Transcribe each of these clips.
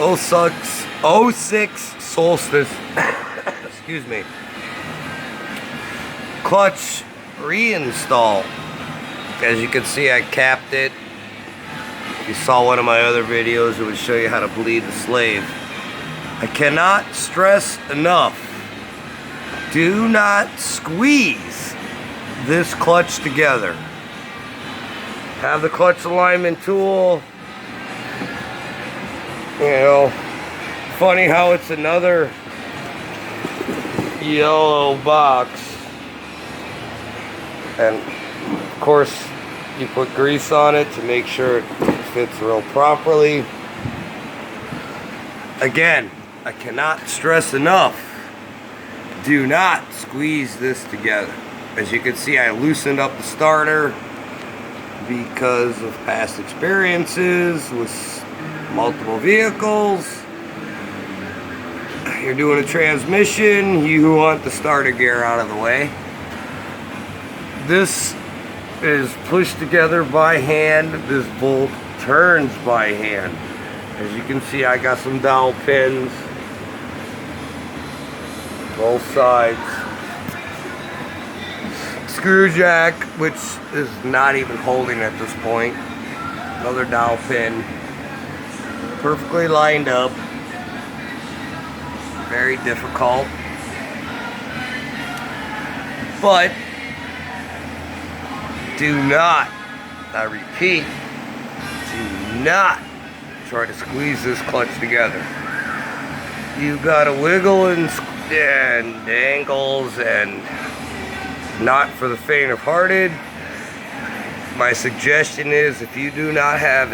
06 solstice. Excuse me. Clutch reinstall. As you can see, I capped it. If you saw one of my other videos, it would show you how to bleed the slave. I cannot stress enough, do not squeeze this clutch together. Have the clutch alignment tool. You know, funny how it's another yellow box. And of course, you put grease on it to make sure it fits real properly. Again, I cannot stress enough, do not squeeze this together. As you can see, I loosened up the starter because of past experiences with multiple vehicles. You're doing a transmission, you want the starter gear out of the way. This is pushed together by hand. This bolt turns by hand. As you can see, I got some dowel pins, both sides. Screw jack, which is not even holding at this point. Another dowel pin. Perfectly lined up. Very difficult. But do not, I repeat, do not try to squeeze this clutch together. You've got to wiggle and angles, and not for the faint of hearted. My suggestion is, if you do not have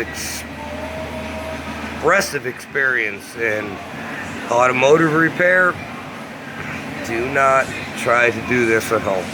expressive experience in automotive repair, do not try to do this at home.